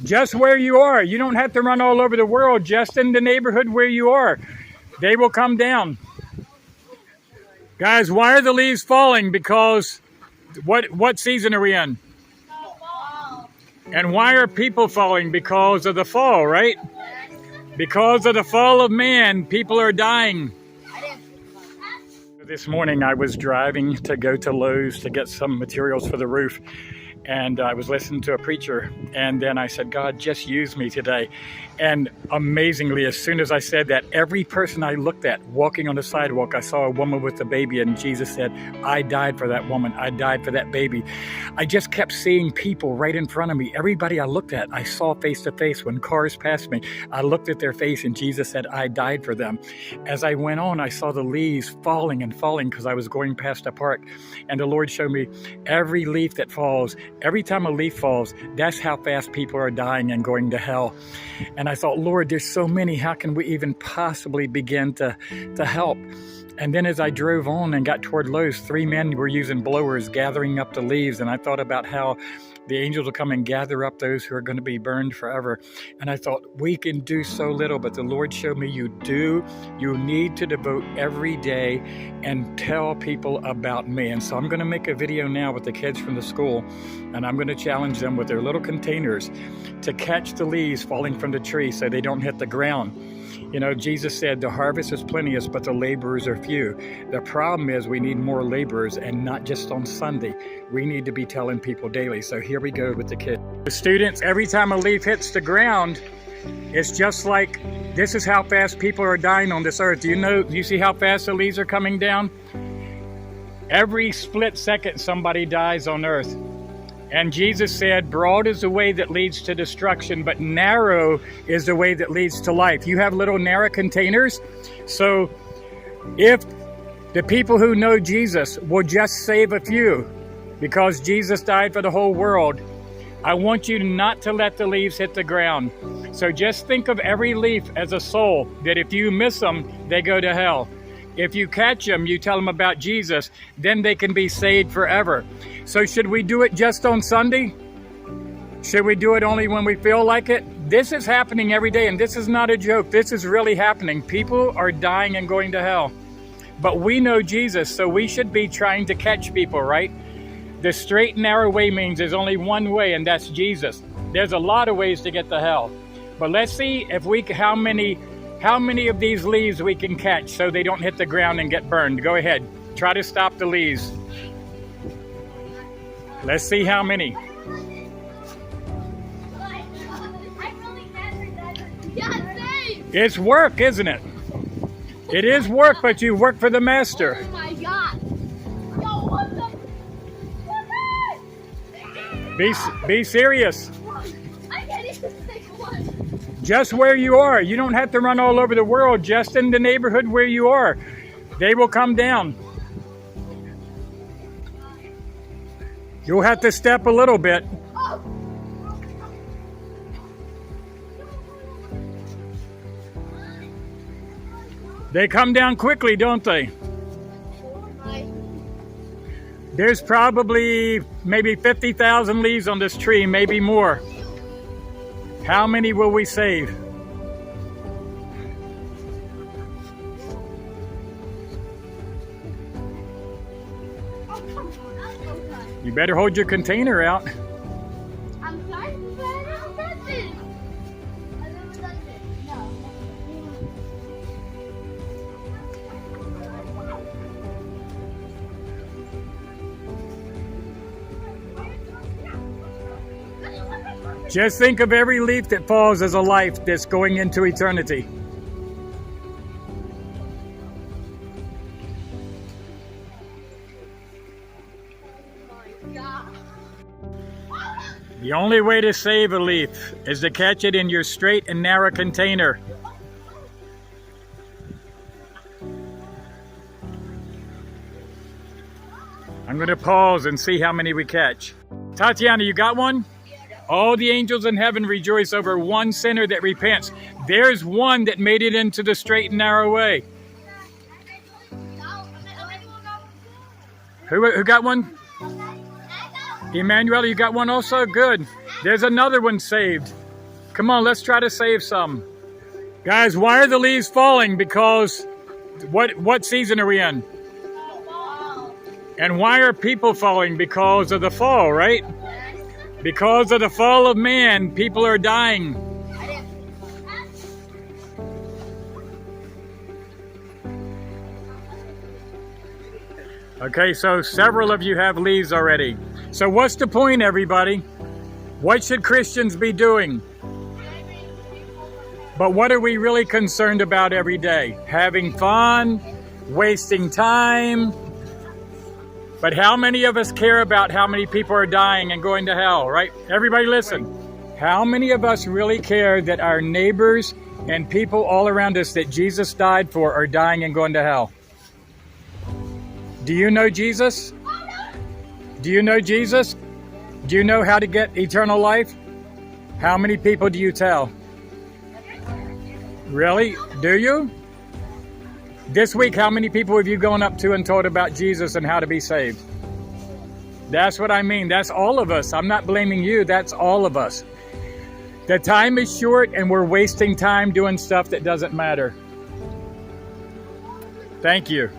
Just where you are. You don't have to run all over the world, just in the neighborhood where you are. They will come down. Guys, why are the leaves falling? Because what season are we in? And why are people falling? Because of the fall, right? Because of the fall of man, people are dying. This morning I was driving to go to Lowe's to get some materials for the roof. And I was listening to a preacher, and then I said, God, just use me today. And amazingly, as soon as I said that, every person I looked at walking on the sidewalk, I saw a woman with a baby, and Jesus said, I died for that woman. I died for that baby. I just kept seeing people right in front of me. Everybody I looked at, I saw face to face. When cars passed me, I looked at their face, and Jesus said, I died for them. As I went on, I saw the leaves falling and falling because I was going past a park. And the Lord showed me every leaf that falls. Every time a leaf falls, that's how fast people are dying and going to hell. And I thought, Lord, there's so many. How can we even possibly begin to help? And then as I drove on and got toward Lowe's, 3 men were using blowers gathering up the leaves. And I thought about how the angels will come and gather up those who are going to be burned forever. And I thought, we can do so little, but the Lord showed me you need to devote every day and tell people about me. And so I'm going to make a video now with the kids from the school, and I'm going to challenge them with their little containers to catch the leaves falling from the tree so they don't hit the ground. You know, Jesus said the harvest is plenteous, but the laborers are few. The problem is we need more laborers, and not just on Sunday. We need to be telling people daily. So here we go with the kids. The students, every time a leaf hits the ground, it's just like, this is how fast people are dying on this earth. Do you see how fast the leaves are coming down? Every split second somebody dies on earth. And Jesus said, broad is the way that leads to destruction, but narrow is the way that leads to life. You have little narrow containers. So if the people who know Jesus will just save a few, because Jesus died for the whole world, I want you not to let the leaves hit the ground. So just think of every leaf as a soul, that if you miss them, they go to hell. If you catch them, you tell them about Jesus, then they can be saved forever. So should we do it just on Sunday? Should we do it only when we feel like it? This is happening every day, and this is not a joke. This is really happening. People are dying and going to hell. But we know Jesus, so we should be trying to catch people, right? The straight and narrow way means there's only one way, and that's Jesus. There's a lot of ways to get to hell. But let's see if how many of these leaves we can catch so they don't hit the ground and get burned. Go ahead. Try to stop the leaves. Let's see how many. It's work, isn't it? It is work, but you work for the master. Oh my God. Yo, what the? Be serious. I can't even take one. Just where you are. You don't have to run all over the world, just in the neighborhood where you are. They will come down. You'll have to step a little bit. They come down quickly, don't they? There's probably maybe 50,000 leaves on this tree, maybe more. How many will we save? You better hold your container out. I'm sorry, but I never done this. I never done this. No. Just think of every leaf that falls as a life that's going into eternity. The only way to save a leaf is to catch it in your straight and narrow container. I'm going to pause and see how many we catch. Tatiana, you got one? All the angels in heaven rejoice over one sinner that repents. There's one that made it into the straight and narrow way. Who got one? Emmanuel, you got one also? Good. There's another one saved. Come on, let's try to save some. Guys, why are the leaves falling? Because what season are we in? And why are people falling? Because of the fall, right? Because of the fall of man, people are dying. Okay, so several of you have leaves already. So what's the point, everybody? What should Christians be doing? But what are we really concerned about every day? Having fun, wasting time. But how many of us care about how many people are dying and going to hell, right? Everybody listen. How many of us really care that our neighbors and people all around us that Jesus died for are dying and going to hell? Do you know Jesus? Do you know Jesus? Do you know how to get eternal life? How many people do you tell? Really? Do you? This week, how many people have you gone up to and told about Jesus and how to be saved? That's what I mean. That's all of us. I'm not blaming you. That's all of us. The time is short and we're wasting time doing stuff that doesn't matter. Thank you.